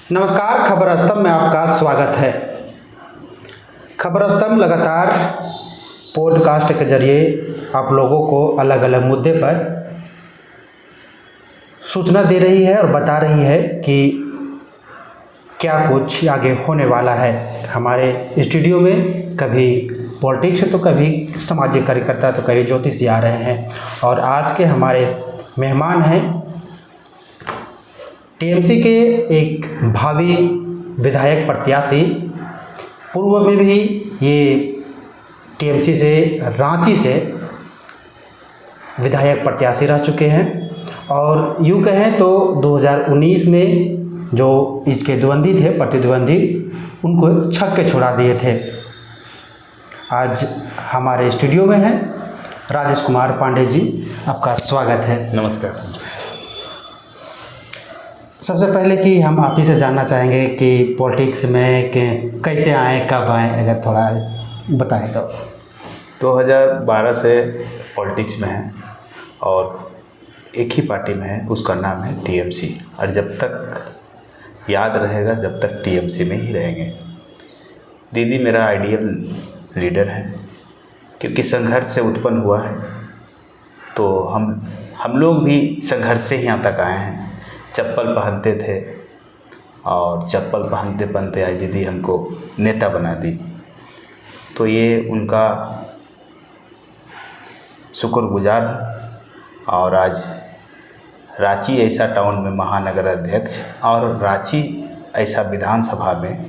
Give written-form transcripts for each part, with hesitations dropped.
नमस्कार, खबर स्तंभ में आपका स्वागत है। खबर स्तंभ लगातार पॉडकास्ट के जरिए आप लोगों को अलग अलग मुद्दे पर सूचना दे रही है और बता रही है कि क्या कुछ आगे होने वाला है। हमारे स्टूडियो में कभी पॉलिटिक्स तो कभी सामाजिक कार्यकर्ता तो कभी ज्योतिषी आ रहे हैं और आज के हमारे मेहमान हैं टीएमसी के एक भावी विधायक प्रत्याशी। पूर्व में भी ये टीएमसी से रांची से विधायक प्रत्याशी रह चुके हैं और यूँ कहें तो 2019 में जो इसके द्वंद्वी थे प्रतिद्वंदी उनको छक्के छुड़ा दिए थे। आज हमारे स्टूडियो में हैं राजेश कुमार पांडे जी, आपका स्वागत है। नमस्कार। सबसे पहले कि हम आप ही से जानना चाहेंगे कि पॉलिटिक्स में कैसे आए, कब आए, अगर थोड़ा बताएं तो। 2012 से पॉलिटिक्स में है और एक ही पार्टी में है, उसका नाम है टीएमसी। और जब तक याद रहेगा जब तक टीएमसी में ही रहेंगे। दीदी मेरा आइडियल लीडर है क्योंकि संघर्ष से उत्पन्न हुआ है, तो हम लोग भी संघर्ष से यहाँ तक आए हैं। चप्पल पहनते थे और चप्पल पहनते पहनते आज दीदी हमको नेता बना दी, तो ये उनका शुक्रगुजार। और आज रांची ऐसा टाउन में महानगर अध्यक्ष और रांची ऐसा विधानसभा में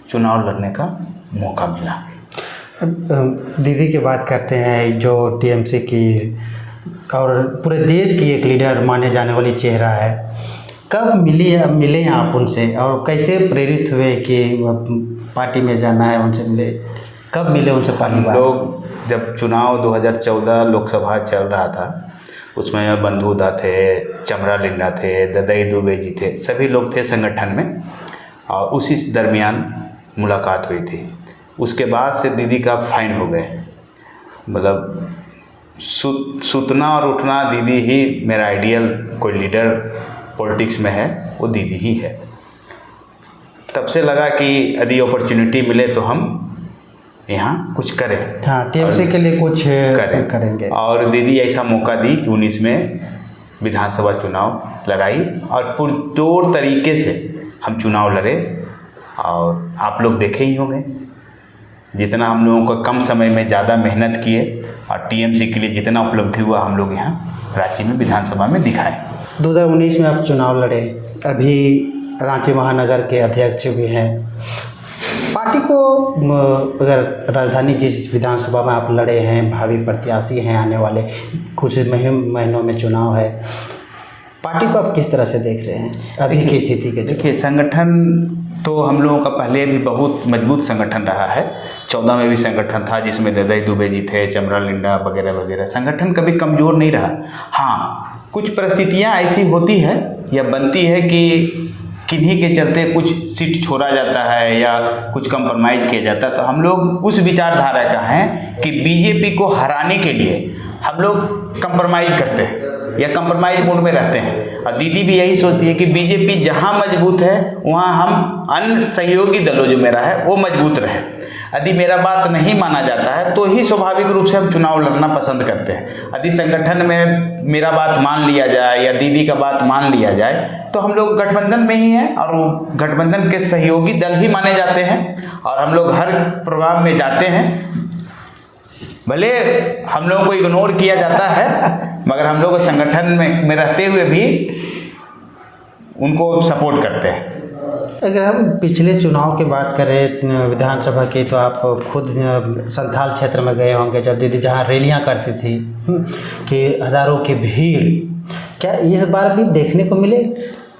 चुनाव लड़ने का मौका मिला। दीदी की बात करते हैं जो टीएमसी की और पूरे देश की एक लीडर माने जाने वाली चेहरा है। कब मिले आप उनसे और कैसे प्रेरित हुए कि पार्टी में जाना है, उनसे मिले? कब मिले उनसे पहली बार? लोग जब चुनाव 2014 लोकसभा चल रहा था उसमें बंधु दा थे, चमरा लिंडा थे, ददई दुबे जी थे, सभी लोग थे संगठन में और उसी दरमियान मुलाकात हुई थी। उसके बाद से दीदी का फाइन हो गए, मतलब सुतना और उठना दीदी ही मेरा आइडियल कोई लीडर पॉलिटिक्स में है, वो दीदी ही है। तब से लगा कि यदि अपॉर्चुनिटी मिले तो हम यहाँ कुछ करें। हाँ, टीएमसी के लिए कुछ करेंगे। और दीदी ऐसा मौका दी कि 19 में विधानसभा चुनाव लड़ाई और पुरजोर तरीके से हम चुनाव लड़े। और आप लोग देखे ही होंगे जितना हम लोगों को कम समय में ज़्यादा मेहनत किए और टीएमसी के लिए जितना उपलब्धि हुआ हम लोग यहाँ रांची में विधानसभा में दिखाए। 2019 में आप चुनाव लड़े, अभी रांची महानगर के अध्यक्ष भी हैं। पार्टी को अगर राजधानी जिस विधानसभा में आप लड़े हैं, भावी प्रत्याशी हैं, आने वाले कुछ महीनों में चुनाव है, पार्टी को आप किस तरह से देख रहे हैं अभी की स्थिति के? देखिए, संगठन तो हम लोगों का पहले भी बहुत मजबूत संगठन रहा है। 14 में भी संगठन था जिसमें ददई दुबे जी थे, चमरा लिंडा वगैरह वगैरह। संगठन कभी कमज़ोर नहीं रहा। हाँ, कुछ परिस्थितियाँ ऐसी होती है या बनती है कि किन्हीं के चलते कुछ सीट छोड़ा जाता है या कुछ कंप्रोमाइज़ किया जाता है, तो हम लोग उस विचारधारा का हैं कि बीजेपी को हराने के लिए हम लोग कंप्रोमाइज़ करते हैं या कंप्रोमाइज़ मोड में रहते हैं। और दीदी भी यही सोचती है कि बीजेपी जहाँ मजबूत है वहाँ हम अन्य सहयोगी दलों जो मेरा है वो मजबूत रहे। यदि मेरा बात नहीं माना जाता है तो ही स्वाभाविक रूप से हम चुनाव लड़ना पसंद करते हैं। यदि संगठन में मेरा बात मान लिया जाए या दीदी का बात मान लिया जाए तो हम लोग गठबंधन में ही हैं और वो गठबंधन के सहयोगी दल ही माने जाते हैं और हम लोग हर प्रोग्राम में जाते हैं। भले हम लोगों को इग्नोर किया जाता है मगर हम लोग संगठन में रहते हुए भी उनको सपोर्ट करते हैं। अगर हम पिछले चुनाव की बात करें विधानसभा की, तो आप खुद संथाल क्षेत्र में गए होंगे जब दीदी जहाँ रैलियाँ करती थी कि हज़ारों की भीड़, क्या इस बार भी देखने को मिले?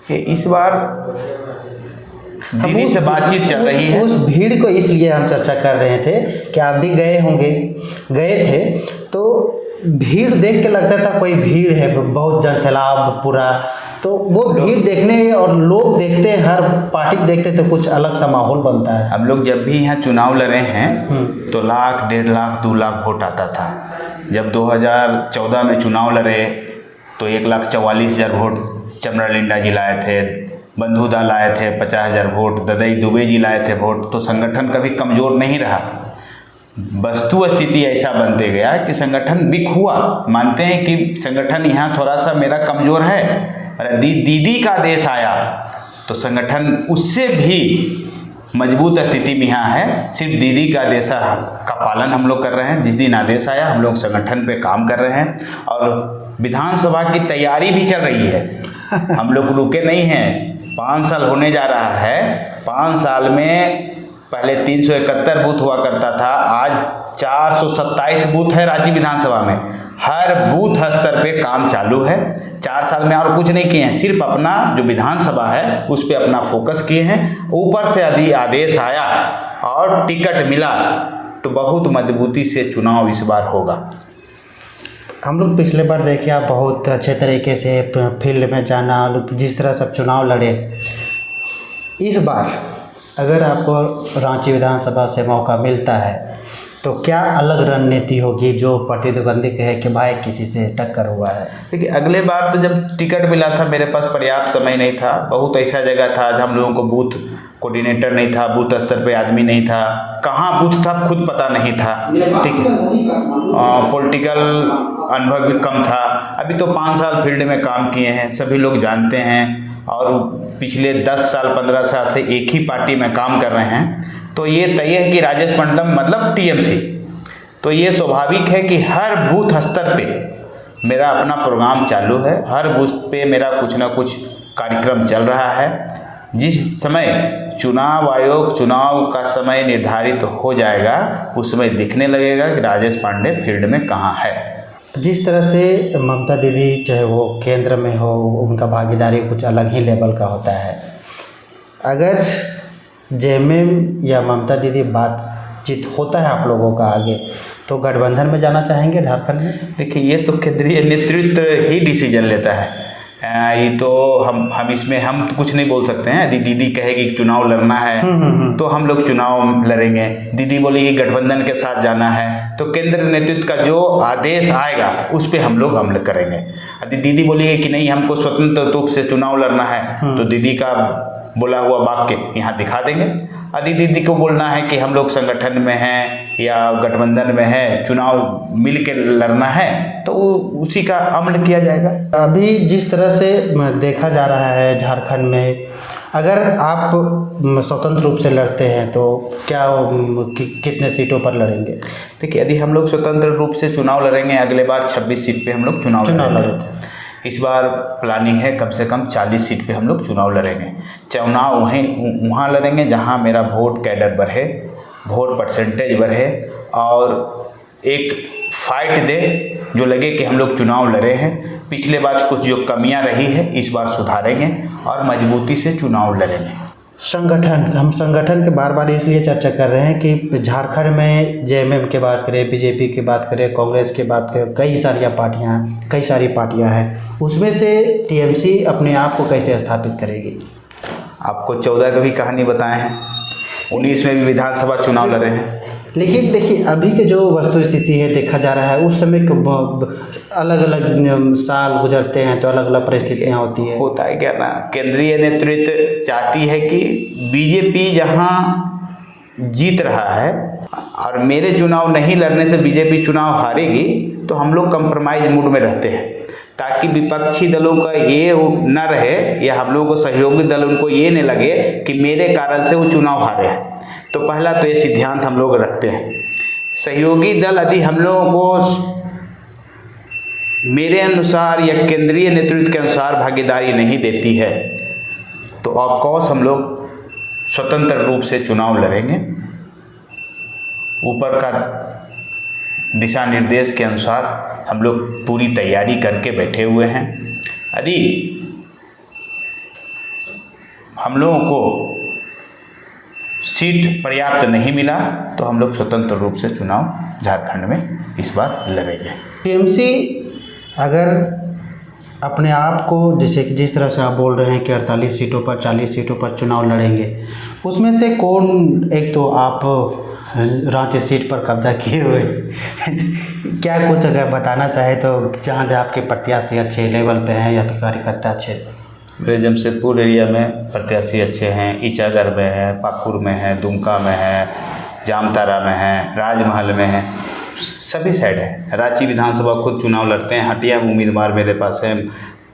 कि इस बार दीदी से बातचीत चल रही है। उस भीड़ को इसलिए हम चर्चा कर रहे थे कि आप भी गए थे तो भीड़ देख के लगता था कोई भीड़ है, बहुत जनसैलाब पूरा, तो वो भीड़ देखने और लोग देखते हैं, हर पार्टी देखते तो कुछ अलग सा माहौल बनता है। हम लोग जब भी यहाँ चुनाव लड़े हैं तो 1 लाख, 1.5 लाख, 2 लाख वोट आता था। जब 2014 में चुनाव लड़े तो 1,44,000 वोट चमरा लिंडा जी लाए थे, बंधुदा लाए थे 50,000 वोट, ददई दुबे जी लाए थे वोट, तो संगठन कभी कमज़ोर नहीं रहा। वस्तु स्थिति ऐसा बनते गया कि संगठन वीक हुआ। मानते हैं कि संगठन यहाँ थोड़ा सा मेरा कमज़ोर है, और दीदी का आदेश आया तो संगठन उससे भी मजबूत स्थिति में यहाँ है। सिर्फ दीदी का आदेश का पालन हम लोग कर रहे हैं। जिस दिन आदेश आया हम लोग संगठन पे काम कर रहे हैं, और विधानसभा की तैयारी भी चल रही है। हम लोग रुके नहीं हैं। 5 साल होने जा रहा है। 5 साल में पहले 371 बूथ हुआ करता था, आज 427 बूथ है रांची विधानसभा में। हर बूथ स्तर पे काम चालू है। 4 साल में और कुछ नहीं किए हैं, सिर्फ अपना जो विधानसभा है उस पर अपना फोकस किए हैं। ऊपर से यदि आदेश आया और टिकट मिला तो बहुत मजबूती से चुनाव इस बार होगा। हम लोग पिछले बार देखे आप बहुत अच्छे तरीके से फील्ड में जाना, जिस तरह सब चुनाव लड़े। इस बार अगर आपको रांची विधानसभा से मौका मिलता है तो क्या अलग रणनीति होगी जो प्रतिद्वंदी कहे कि भाई किसी से टक्कर हुआ है? देखिए, अगले बार तो जब टिकट मिला था मेरे पास पर्याप्त समय नहीं था। बहुत ऐसा जगह था जब हम लोगों को बूथ कोऑर्डिनेटर नहीं था, बूथ स्तर पे आदमी नहीं था, कहाँ बूथ था खुद पता नहीं था। ठीक है, पॉलिटिकल अनुभव भी कम था। अभी तो 5 साल फील्ड में काम किए हैं, सभी लोग जानते हैं, और पिछले 10 साल 15 साल से एक ही पार्टी में काम कर रहे हैं। तो ये तय है कि राजेश मंडलम मतलब टीएमसी, तो ये स्वाभाविक है कि हर बूथ स्तर पे मेरा अपना प्रोग्राम चालू है। हर बूथ पे मेरा कुछ ना कुछ कार्यक्रम चल रहा है। जिस समय चुनाव आयोग चुनाव का समय निर्धारित हो जाएगा उस समय दिखने लगेगा कि राजेश पांडे फील्ड में कहाँ है। जिस तरह से ममता दीदी चाहे वो केंद्र में हो, उनका भागीदारी कुछ अलग ही लेवल का होता है। अगर जेएमएम या ममता दीदी बातचीत होता है आप लोगों का आगे, तो गठबंधन में जाना चाहेंगे झारखंड में? देखिए, ये तो केंद्रीय नेतृत्व ही डिसीजन लेता है। ये तो हम इसमें हम कुछ नहीं बोल सकते हैं। यदि दीदी कहेगी कि चुनाव लड़ना है तो हम लोग चुनाव लड़ेंगे। दीदी बोलेगी गठबंधन के साथ जाना है तो केंद्र नेतृत्व का जो आदेश आएगा उस पर हम लोग अमल करेंगे। यदि दीदी बोलेगी कि नहीं हमको स्वतंत्र रूप से चुनाव लड़ना है तो दीदी का बोला हुआ वाक्य यहाँ दिखा देंगे। यदि दीदी को बोलना है कि हम लोग संगठन में हैं या गठबंधन में हैं, चुनाव मिल के लड़ना है, तो उसी का अमल किया जाएगा। अभी जिस तरह से देखा जा रहा है झारखंड में, अगर आप स्वतंत्र रूप से लड़ते हैं तो क्या कितने सीटों पर लड़ेंगे? देखिए, यदि हम लोग स्वतंत्र रूप से चुनाव लड़ेंगे, अगले बार 26 सीट पे हम लोग चुनाव लड़े थे। इस बार प्लानिंग है कम से कम 40 सीट पे हम लोग चुनाव लड़ेंगे। चुनाव वहाँ लड़ेंगे जहाँ मेरा वोट कैडर बढ़े, वोट परसेंटेज बढ़े, और एक फाइट दे जो लगे कि हम लोग चुनाव लड़े हैं। पिछले बार कुछ जो कमियां रही है इस बार सुधारेंगे और मजबूती से चुनाव लड़ेंगे। हम संगठन के बार बार इसलिए चर्चा कर रहे हैं कि झारखंड में जेएमएम की बात करें, बीजेपी की बात करें, कांग्रेस की बात करें, कई सारी पार्टियां हैं। उसमें से टीएमसी अपने आप को कैसे स्थापित करेगी? आपको 14 की भी कहानी बताए हैं, 19 में भी विधानसभा चुनाव लड़े हैं। लेकिन देखिए, अभी के जो वस्तु स्थिति है देखा जा रहा है, उस समय अलग अलग साल गुजरते हैं तो अलग अलग परिस्थितियाँ होती है। होता है क्या ना, केंद्रीय नेतृत्व चाहती है कि बीजेपी जहाँ जीत रहा है और मेरे चुनाव नहीं लड़ने से बीजेपी चुनाव हारेगी, तो हम लोग कंप्रोमाइज मूड में रहते हैं ताकि विपक्षी दलों का ये न रहे या हम लोगों को सहयोगी दल उनको ये न लगे कि मेरे कारण से वो चुनाव हारे हैं। तो पहला तो ये सिद्धांत हम लोग रखते हैं। सहयोगी दल यदि हम लोगों को मेरे अनुसार या केंद्रीय नेतृत्व के अनुसार भागीदारी नहीं देती है तो ऑफकोर्स हम लोग स्वतंत्र रूप से चुनाव लड़ेंगे। ऊपर का दिशा निर्देश के अनुसार हम लोग पूरी तैयारी करके बैठे हुए हैं। यदि हम लोगों को सीट पर्याप्त नहीं मिला तो हम लोग स्वतंत्र रूप से चुनाव झारखंड में इस बार लड़ेंगे। टीएमसी अगर अपने आप को जैसे कि जिस तरह से आप बोल रहे हैं कि 48 सीटों पर 40 सीटों पर चुनाव लड़ेंगे, उसमें से कौन, एक तो आप रांची सीट पर कब्जा किए हुए क्या कुछ अगर बताना चाहे तो जहाँ जहाँ आपके प्रत्याशी अच्छे लेवल पे हैं या फिर कार्यकर्ता अच्छे? मेरे जमशेदपुर एरिया में प्रत्याशी अच्छे हैं, ईचागढ़ में है, पाकुड़ में है, दुमका में है, जामतारा में है, राजमहल में है, सभी साइड है। रांची विधानसभा खुद चुनाव लड़ते हैं, हटिया में उम्मीदवार मेरे पास है,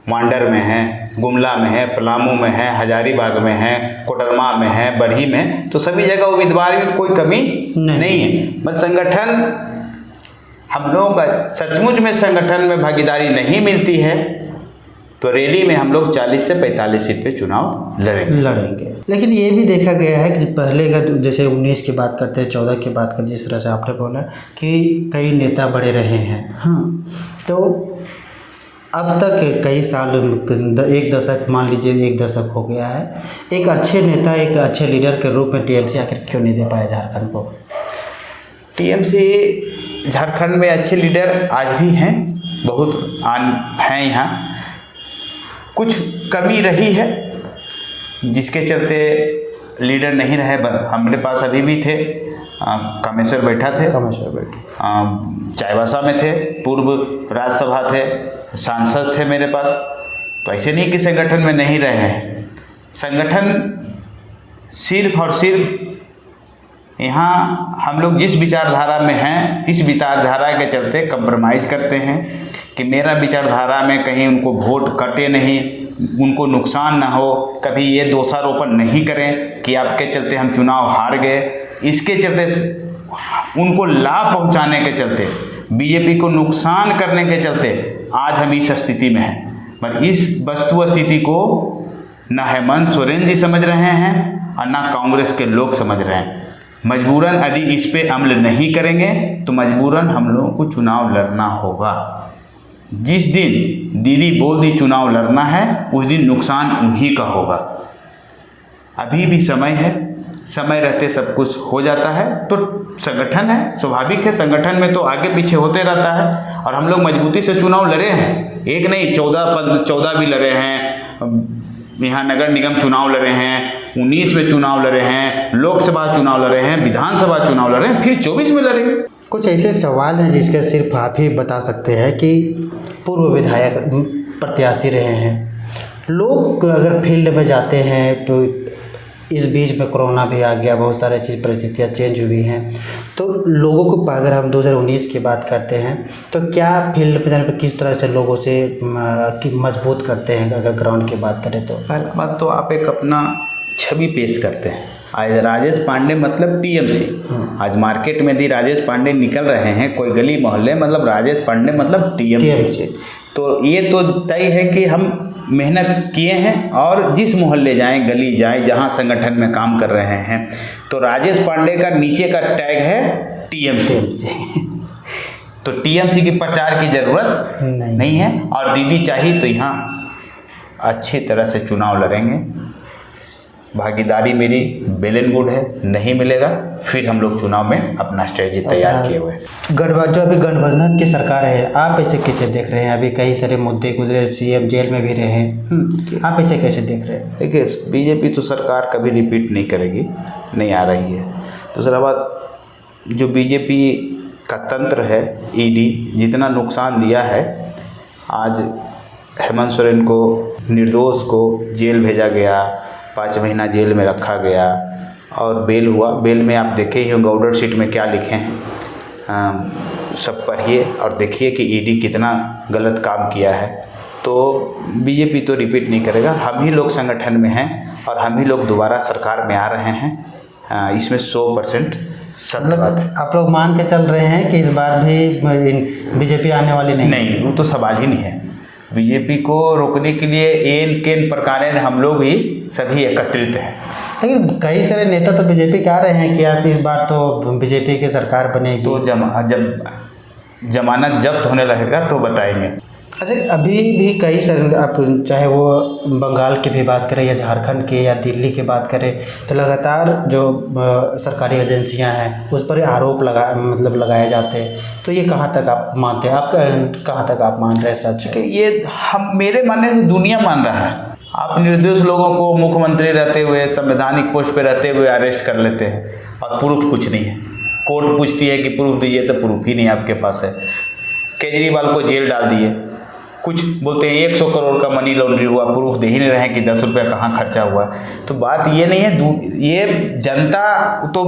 मांडर में है, गुमला में है, पलामू में है, हजारीबाग में है, कोडरमा में है, बढ़ी में, तो सभी जगह उम्मीदवार में कोई कमी नहीं है। बस संगठन हम लोगों का सचमुच में संगठन में भागीदारी नहीं मिलती है तो रैली में हम लोग 40 से 45 सीट पे चुनाव लड़ेंगे। लेकिन ये भी देखा गया है कि पहले अगर जैसे 19 की बात करते हैं, 14 की बात करते हैं, जिस तरह से आपने बोला कि कई नेता बड़े रहे हैं, हाँ, तो अब तक कई साल, एक दशक, मान लीजिए 1 दशक हो गया है, एक अच्छे नेता, एक अच्छे लीडर के रूप में टीएमसी आखिर क्यों नहीं दे पाया झारखंड को? टीएमसी झारखंड में अच्छे लीडर आज भी हैं, बहुत हैं, यहाँ कुछ कमी रही है जिसके चलते लीडर नहीं रहे। हमारे पास अभी भी थे, कामेश्वर बैठा थे, चाईबासा में थे, पूर्व राज्यसभा थे, सांसद थे मेरे पास। तो ऐसे नहीं कि संगठन में नहीं रहे हैं। संगठन सिर्फ और सिर्फ यहाँ हम लोग जिस विचारधारा में हैं, इस विचारधारा के चलते कंप्रोमाइज़ करते हैं कि मेरा विचारधारा में कहीं उनको वोट कटे नहीं, उनको नुकसान ना हो, कभी ये दोषारोपण नहीं करें कि आपके चलते हम चुनाव हार गए। इसके चलते उनको लाभ पहुंचाने के चलते, बीजेपी को नुकसान करने के चलते आज हम इस स्थिति में हैं। पर इस वस्तु स्थिति को न हेमंत सोरेन जी समझ रहे हैं और न कांग्रेस के लोग समझ रहे हैं। मजबूरन यदि इस पे अमल नहीं करेंगे तो मजबूरन हम लोगों को चुनाव लड़ना होगा। जिस दिन दीदी बोल दी चुनाव लड़ना है, उस दिन नुकसान उन्हीं का होगा। अभी भी समय है, समय रहते सब कुछ हो जाता है। तो संगठन है, स्वाभाविक है, संगठन में तो आगे पीछे होते रहता है और हम लोग मजबूती से चुनाव लड़े हैं। एक नहीं, 14 भी लड़े हैं, यहाँ नगर निगम चुनाव लड़े हैं, 19 में चुनाव लड़े हैं, लोकसभा चुनाव लड़े हैं, विधानसभा चुनाव लड़े हैं, फिर 24 में लड़ेंगे। कुछ ऐसे सवाल हैं जिसके सिर्फ आप ही बता सकते हैं कि पूर्व विधायक प्रत्याशी रहे हैं। लोग अगर फील्ड में जाते हैं तो इस बीच में कोरोना भी आ गया, बहुत सारे चीज़ परिस्थितियाँ चेंज हुई हैं, तो लोगों को अगर हम 2019 की बात करते हैं तो क्या फील्ड पर जाने पर किस तरह से लोगों से मजबूत करते हैं? अगर ग्राउंड की बात करें तो पहला बात तो आप एक अपना छवि पेश करते हैं। आज राजेश पांडे मतलब टीएमसी, आज मार्केट में भी राजेश पांडे निकल रहे हैं, कोई गली मोहल्ले मतलब राजेश पांडे मतलब टीएमसी। तो ये तो तय है कि हम मेहनत किए हैं और जिस मोहल्ले जाएं, गली जाएं, जहां संगठन में काम कर रहे हैं, तो राजेश पांडे का नीचे का टैग है टीएमसी। तो टीएमसी की प्रचार की ज़रूरत नहीं है। और दीदी चाहिए तो यहाँ अच्छी तरह से चुनाव लड़ेंगे। भागीदारी मेरी वेल एंड गुड है, नहीं मिलेगा फिर हम लोग चुनाव में अपना स्ट्रेटजी तैयार किए हुए। जो अभी गठबंधन की सरकार है, आप इसे कैसे देख रहे हैं? अभी कई सारे मुद्दे गुजरे, सीएम जेल में भी रहे हैं, आप इसे कैसे देख रहे हैं? देखिए, बीजेपी तो सरकार कभी रिपीट नहीं करेगी, नहीं आ रही है। दूसरा बात, जो बीजेपी का तंत्र है, ईडी जितना नुकसान दिया है, आज हेमंत सोरेन को, निर्दोष को जेल भेजा गया, 5 महीना जेल में रखा गया और बेल हुआ। बेल में आप देखे ही होंगे ऑर्डर शीट में क्या लिखे हैं, सब पढ़िए और देखिए कि ईडी कितना गलत काम किया है। तो बीजेपी तो रिपीट नहीं करेगा। हम ही लोग संगठन में हैं और हम ही लोग दोबारा सरकार में आ रहे हैं, इसमें 100% सत्य बात है। आप लोग मान के चल रहे हैं कि इस बार भी बीजेपी आने वाली नहीं, वो तो सवाल ही नहीं है। बीजेपी को रोकने के लिए एन केन प्रकार हम लोग ही सभी एकत्रित हैं। लेकिन कई सारे नेता तो बीजेपी के आ रहे हैं कि इस बार तो बीजेपी की सरकार बनेगी। तो जब जमानत जब्त होने लगेगा तो बताएंगे। अच्छा, अभी भी कई सारे, आप चाहे वो बंगाल की भी बात करें या झारखंड की या दिल्ली की बात करें, तो लगातार जो सरकारी एजेंसियां हैं उस पर आरोप लगाए जाते हैं। तो ये कहाँ तक आप मानते हैं? आप कहाँ तक आप मान रहे हैं सच है? ये हम, मेरे मानने से दुनिया मान रहा है। आप निर्दोष लोगों को मुख्यमंत्री रहते हुए, संवैधानिक पोस्ट पे रहते हुए अरेस्ट कर लेते हैं और प्रूफ कुछ नहीं है। कोर्ट पूछती है कि प्रूफ दीजिए, तो प्रूफ ही नहीं आपके पास है। केजरीवाल को जेल डाल दिए, कुछ बोलते हैं 100 करोड़ का मनी लॉन्ड्री हुआ, प्रूफ दे ही नहीं रहे हैं कि 10 रुपया कहाँ खर्चा हुआ। तो बात ये नहीं है, ये जनता तो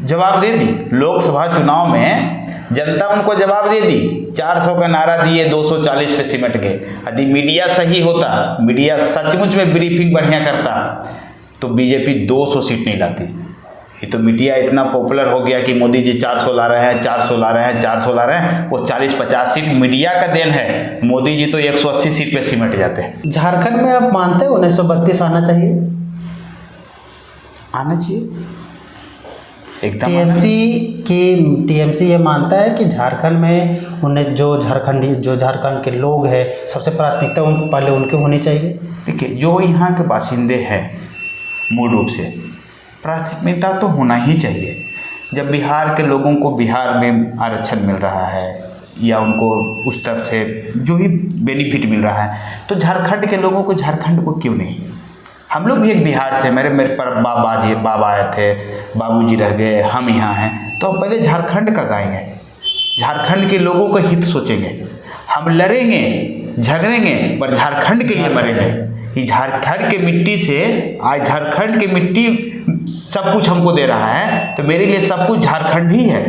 जवाब दे दी। लोकसभा चुनाव में जनता उनको जवाब दे दी, 400 का नारा दिए, 240 पे सिमट गए। यदि मीडिया सही होता, मीडिया सचमुच में ब्रीफिंग बढ़िया करता, तो बीजेपी 200 सीट नहीं लाती। ये तो मीडिया इतना पॉपुलर हो गया कि मोदी जी 400 ला रहे हैं, 400 ला रहे हैं, 400 ला रहे हैं, वो 40-50 सीट मीडिया का देन है। मोदी जी तो 180 सीट पे सिमट जाते हैं। झारखंड में आप मानते हैं 1932 आना चाहिए? आना चाहिए एकदम। टीएमसी ये मानता है कि झारखंड में उन्हें जो झारखंड के लोग हैं, सबसे प्राथमिकता पहले उनके होनी चाहिए। देखिए, जो यहाँ के बासिंदे हैं मूल रूप से, प्राथमिकता तो होना ही चाहिए। जब बिहार के लोगों को बिहार में आरक्षण मिल रहा है या उनको उस तरफ से जो भी बेनिफिट मिल रहा है, तो झारखंड के लोगों को झारखंड को क्यों नहीं? हम लोग भी एक बिहार से, मेरे पर बाबा आए थे, बाबूजी रह गए, हम यहाँ हैं, तो हम पहले झारखंड का गाएंगे, झारखंड के लोगों का हित सोचेंगे। हम लड़ेंगे झगड़ेंगे पर झारखंड के लिए मरेंगे। कि झारखंड के मिट्टी से, आज झारखंड की मिट्टी सब कुछ हमको दे रहा है, तो मेरे लिए सब कुछ झारखंड ही है।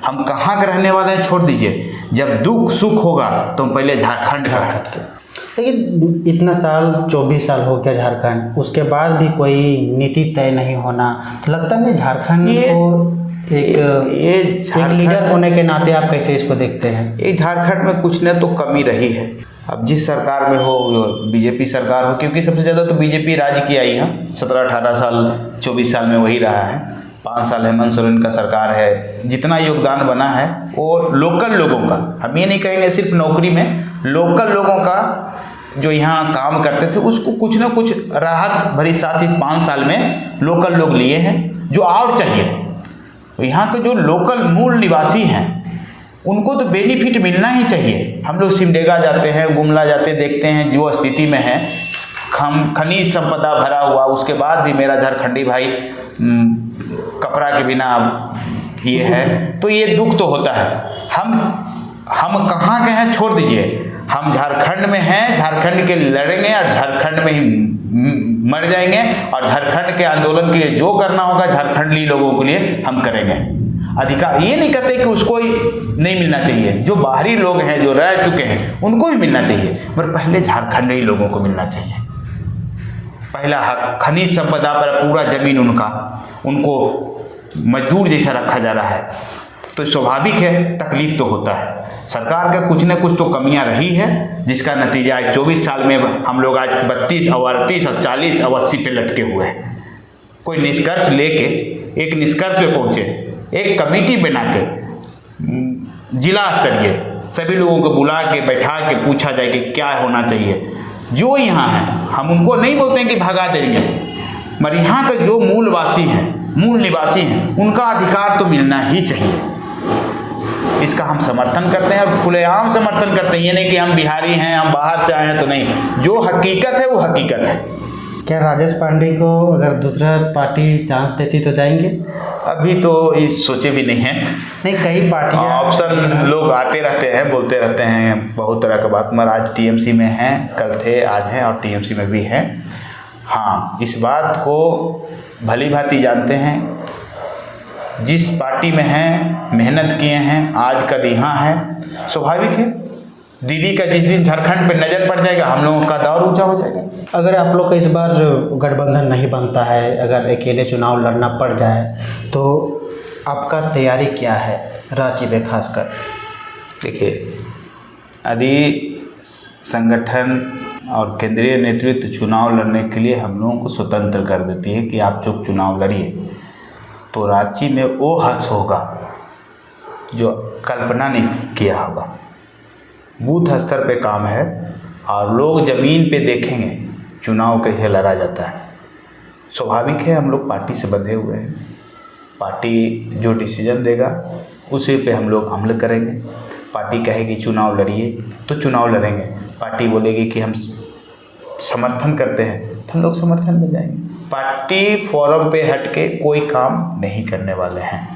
हम कहाँ के रहने वाले हैं छोड़ दीजिए, जब दुख सुख होगा तो हम पहले झारखंड के। लेकिन इतना साल 24 साल हो गया झारखंड, उसके बाद भी कोई नीति तय नहीं होना, तो लगता नहीं झारखंड को एक लीडर होने के नाते आप कैसे इसको देखते हैं? ये झारखंड में कुछ न तो कमी रही है। अब जिस सरकार में हो, बीजेपी सरकार हो, क्योंकि सबसे ज़्यादा तो बीजेपी राज की आई है, 17-18 साल 24 साल में वही रहा है। 5 साल हेमंत सोरेन का सरकार है। जितना योगदान बना है वो लोकल लोगों का, हम ये नहीं कहेंगे सिर्फ नौकरी में, लोकल लोगों का जो यहाँ काम करते थे उसको कुछ ना कुछ राहत भरी साथ इस 5 साल में लोकल लोग लिए हैं, जो और चाहिए। तो यहाँ के जो लोकल मूल निवासी हैं उनको तो बेनिफिट मिलना ही चाहिए। हम लोग सिमडेगा जाते हैं, गुमला जाते देखते हैं जो स्थिति में है, खनिज संपदा भरा हुआ, उसके बाद भी मेरा झारखंडी भाई कपड़ा के बिना ये है, तो ये दुख तो होता है। हम कहाँ के हैं छोड़ दीजिए, हम झारखंड में हैं, झारखंड के लड़ेंगे और झारखंड में ही मर जाएंगे, और झारखंड के आंदोलन के लिए जो करना होगा झारखंडी लोगों के लिए हम करेंगे। अधिकार ये नहीं कहते कि उसको ही नहीं मिलना चाहिए, जो बाहरी लोग हैं जो रह चुके हैं उनको भी मिलना चाहिए, मगर पहले झारखंडी लोगों को मिलना चाहिए। पहला हक खनिज संपदा पर पूरा जमीन उनको मजदूर जैसा रखा जा रहा है, तो स्वाभाविक है तकलीफ तो होता है। सरकार का कुछ न कुछ तो कमियां रही है, जिसका नतीजा आज 24 साल में हम लोग आज 32 और 38 और 40 और 80 पे लटके हुए हैं। कोई निष्कर्ष लेके एक निष्कर्ष पे पहुँचे, एक कमेटी बना के जिला स्तरीय सभी लोगों को बुला के बैठा के पूछा जाए कि क्या होना चाहिए। जो यहाँ है हम उनको नहीं बोलते हैं कि भगा देंगे, मगर यहाँ के जो मूलवासी हैं, मूल निवासी हैं, उनका अधिकार तो मिलना ही चाहिए। इसका हम समर्थन करते हैं और खुलेआम समर्थन करते हैं। ये नहीं कि हम बिहारी हैं, हम बाहर से आए हैं, तो नहीं, जो हकीकत है वो हकीकत है। क्या राजेश पांडे को अगर दूसरा पार्टी चांस देती तो जाएंगे? अभी तो ये सोचे भी नहीं हैं। नहीं, कई पार्टियां ऑप्शन लोग आते रहते हैं, बोलते रहते हैं बहुत तरह का बात, मगर आज टीएमसी में हैं, कल थे, आज हैं और टीएमसी में भी हैं। हाँ, इस बात को भली भांति जानते हैं, जिस पार्टी में हैं, मेहनत किए हैं, आज कल यहाँ है, स्वाभाविक है दीदी का जिस दिन झारखंड पे नज़र पड़ जाएगा हम लोगों का दौर ऊंचा हो जाएगा। अगर आप लोग का इस बार गठबंधन नहीं बनता है, अगर अकेले चुनाव लड़ना पड़ जाए, तो आपका तैयारी क्या है रांची में खासकर? देखिए, यदि संगठन और केंद्रीय नेतृत्व चुनाव लड़ने के लिए हम लोगों को स्वतंत्र कर देती है कि आप जो चुनाव लड़िए, तो रांची में वो हर्ष होगा जो कल्पना नहीं किया होगा। बूथ स्तर पे काम है और लोग ज़मीन पे देखेंगे चुनाव कैसे लड़ा जाता है। स्वाभाविक है हम लोग पार्टी से बंधे हुए हैं, पार्टी जो डिसीजन देगा उसी पे हम लोग अमल करेंगे। पार्टी कहेगी चुनाव लड़िए तो चुनाव लड़ेंगे, पार्टी बोलेगी कि हम समर्थन करते हैं तो हम लोग समर्थन में जाएंगे। पार्टी फोरम पे हट के कोई काम नहीं करने वाले हैं।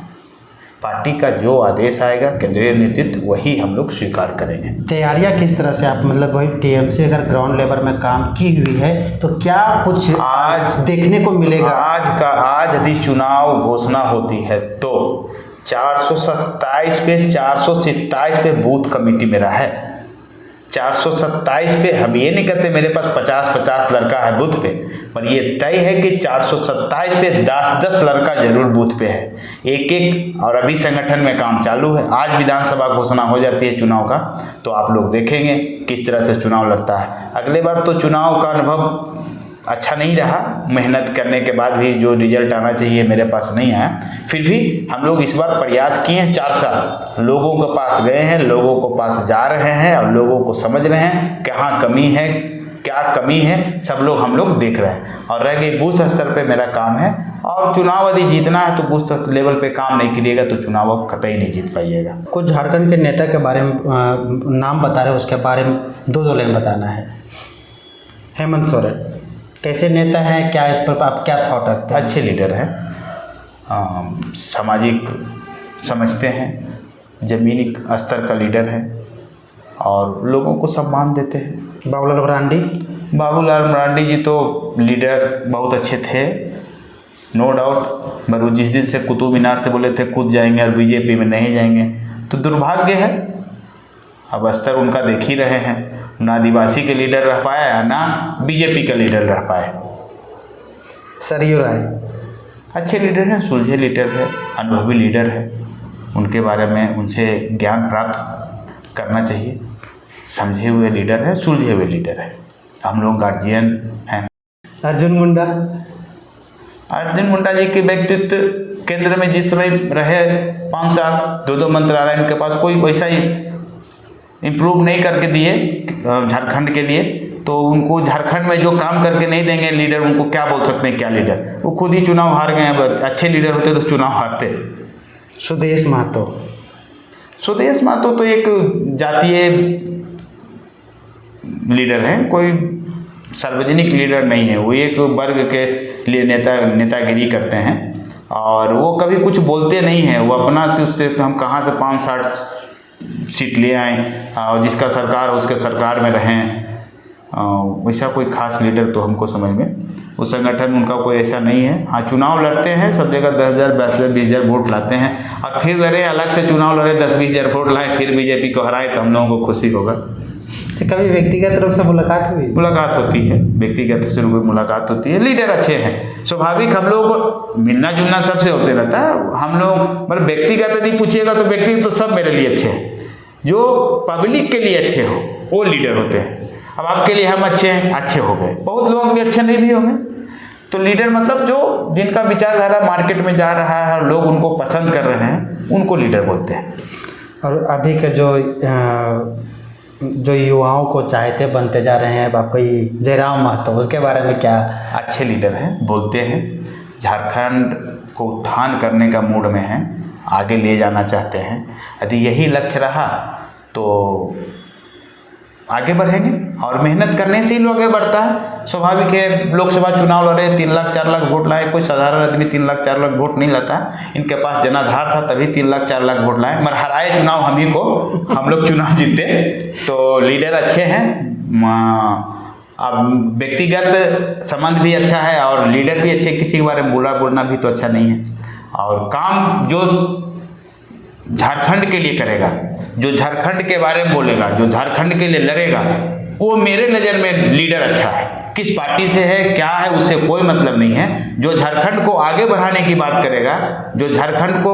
पार्टी का जो आदेश आएगा केंद्रीय नेतृत्व वही हम लोग स्वीकार करेंगे। तैयारियां किस तरह से आप मतलब वही टीएमसी अगर ग्राउंड लेवल में काम की हुई है तो क्या कुछ आज देखने को मिलेगा? आज यदि चुनाव घोषणा होती है तो 427 पे 427 पे बूथ कमेटी मेरा है। 427 पे हम ये नहीं कहते मेरे पास 50-50 लड़का है बूथ पे, पर ये तय है कि 427 पे 10-10 लड़का जरूर बूथ पे है एक। और अभी संगठन में काम चालू है। आज विधानसभा घोषणा हो जाती है चुनाव का तो आप लोग देखेंगे किस तरह से चुनाव लड़ता है। अगले बार तो चुनाव का अनुभव अच्छा नहीं रहा, मेहनत करने के बाद भी जो रिजल्ट आना चाहिए मेरे पास नहीं आया। फिर भी हम लोग इस बार प्रयास किए हैं, 4 साल लोगों के पास गए हैं, लोगों को पास जा रहे हैं और लोगों को समझ रहे हैं कहाँ कमी है, क्या कमी है, सब लोग हम लोग देख रहे हैं। और रह गई बूथ स्तर पे मेरा काम है। और चुनाव यदि जीतना है तो बूथ लेवल पे काम नहीं करिएगा तो चुनाव आप कतई नहीं जीत पाइएगा। कुछ झारखंड के नेता के बारे में नाम बता रहे हैं, उसके बारे में 2 लाइन बताना है। हेमंत सोरेन कैसे नेता हैं, क्या इस पर आप क्या थॉट रखते हैं? अच्छे लीडर हैं, सामाजिक समझते हैं, ज़मीनी स्तर का लीडर है और लोगों को सम्मान देते हैं। बाबूलाल मरांडी? बाबूलाल मरांडी जी तो लीडर बहुत अच्छे थे, नो डाउट। मगर जिस दिन से कुतुब मीनार से बोले थे कूद जाएंगे और बीजेपी में नहीं जाएंगे तो दुर्भाग्य है। अब स्तर उनका देख ही रहे हैं, ना आदिवासी के लीडर रह पाया ना बीजेपी का लीडर रह पाए। सरयू राय अच्छे लीडर हैं, सुलझे लीडर है, अनुभवी लीडर है। उनके बारे में उनसे ज्ञान प्राप्त करना चाहिए। समझे हुए लीडर है, सुलझे हुए लीडर है। हम लोग गार्जियन हैं। अर्जुन मुंडा? अर्जुन मुंडा जी के व्यक्तित्व केंद्र में जिस समय रहे 5 साल 2 मंत्रालय, इनके पास कोई वैसा ही इम्प्रूव नहीं करके दिए झारखंड के लिए, तो उनको झारखंड में जो काम करके नहीं देंगे लीडर, उनको क्या बोल सकते हैं क्या लीडर। वो खुद ही चुनाव हार गए हैं। अच्छे लीडर होते तो चुनाव हारते। सुदेश महतो? सुदेश महतो तो एक जातीय लीडर हैं, कोई सार्वजनिक लीडर नहीं है। वो एक वर्ग के लिए नेतागिरी करते हैं और वो कभी कुछ बोलते नहीं हैं। वो अपना से उससे तो हम कहाँ से 5-60 सीट ले आए और जिसका सरकार हो उसके सरकार में रहें, वैसा कोई खास लीडर तो हमको समझ में उस संगठन उनका कोई ऐसा नहीं है। हाँ, चुनाव लड़ते हैं सब जगह, 10,000 20,000 वोट लाते हैं और फिर लड़े, अलग से चुनाव लड़े 10-20,000 वोट लाए फिर बीजेपी को हराए तो हम लोगों को खुशी होगा। कभी व्यक्तिगत रूप से मुलाकात हुई? मुलाकात होती है, व्यक्तिगत से मुलाकात होती है। लीडर अच्छे हैं, स्वाभाविक हम लोग को मिलना जुलना सबसे होते रहता है। हम लोग मतलब व्यक्तिगत यदि पूछिएगा तो व्यक्तिगत तो सब मेरे लिए अच्छे हैं। जो पब्लिक के लिए अच्छे हो वो लीडर होते हैं। अब आपके लिए हम अच्छे हैं, अच्छे हो गए, बहुत लोग भी अच्छे नहीं भी होंगे। तो लीडर मतलब जो जिनका विचारधारा मार्केट में जा रहा है और लोग उनको पसंद कर रहे हैं उनको लीडर बोलते हैं। और अभी के जो युवाओं को चाहते बनते जा रहे हैं, अब आपको ये जयराम महतो, उसके बारे में क्या? अच्छे लीडर हैं, बोलते हैं, झारखंड को उत्थान करने का मूड में हैं, आगे ले जाना चाहते हैं। यदि यही लक्ष्य रहा तो आगे बढ़ेंगे और मेहनत करने से ही लोग आगे बढ़ता है। स्वाभाविक है, लोकसभा चुनाव लड़े 3 लाख 4 लाख वोट लाए, कोई साधारण आदमी 3 लाख 4 लाख वोट नहीं लाता है। इनके पास जनाधार था तभी 3 लाख 4 लाख वोट लाए, मगर हराए चुनाव हम ही को, हम लोग चुनाव जीते। तो लीडर अच्छे हैं। अब व्यक्तिगत संबंध भी अच्छा है और लीडर भी अच्छे, किसी के बारे में बोलना भी तो अच्छा नहीं है। और काम जो झारखंड के लिए करेगा, जो झारखंड के बारे में बोलेगा, जो झारखंड के लिए लड़ेगा, वो मेरे नज़र में लीडर अच्छा है। किस पार्टी से है क्या है उससे कोई मतलब नहीं है। जो झारखंड को आगे बढ़ाने की बात करेगा, जो झारखंड को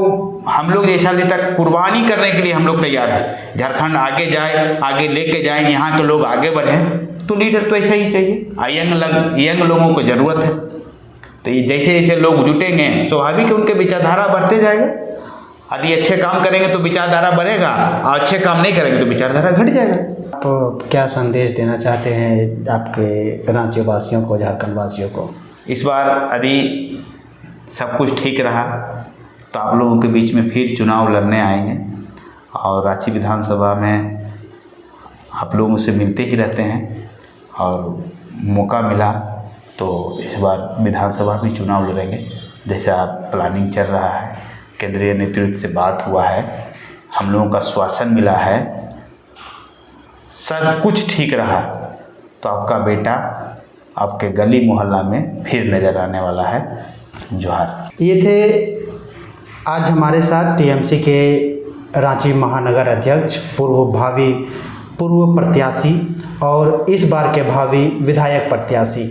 हम लोग जैसा लीडर कुर्बानी करने के लिए हम लोग तैयार है, झारखंड आगे जाए, आगे लेके जाए, यहाँ के लोग आगे बढ़ें, तो लीडर तो ऐसा ही चाहिए। यंग लोगों को ज़रूरत है। तो ये जैसे जैसे लोग जुटेंगे स्वाभाविक है उनके विचारधारा बढ़ते जाएगा। यदि अच्छे काम करेंगे तो विचारधारा बढ़ेगा और अच्छे काम नहीं करेंगे तो विचारधारा घट जाएगा। आप क्या संदेश देना चाहते हैं आपके रांची वासियों को, झारखंड वासियों को? इस बार यदि सब कुछ ठीक रहा तो आप लोगों के बीच में फिर चुनाव लड़ने आएंगे और रांची विधानसभा में आप लोगों से मिलते ही रहते हैं और मौका मिला तो इस बार विधानसभा में चुनाव लड़ेंगे। जैसा प्लानिंग चल रहा है केंद्रीय नेतृत्व से बात हुआ है, हम लोगों का आश्वासन मिला है, सब कुछ ठीक रहा तो आपका बेटा आपके गली मोहल्ला में फिर नज़र आने वाला है। जोहार। ये थे आज हमारे साथ टीएमसी के रांची महानगर अध्यक्ष, पूर्व प्रत्याशी और इस बार के भावी विधायक प्रत्याशी,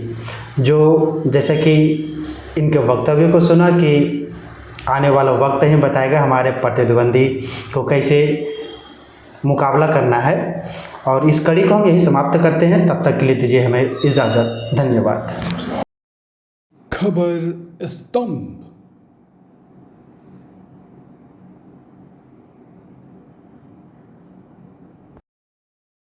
जो जैसे कि इनके वक्तव्य को सुना कि आने वाला वक्त ही बताएगा हमारे प्रतिद्वंदी को कैसे मुकाबला करना है। और इस कड़ी को हम यही समाप्त करते हैं। तब तक के लिए दीजिए हमें इजाज़त। धन्यवाद। खबर स्तंभ।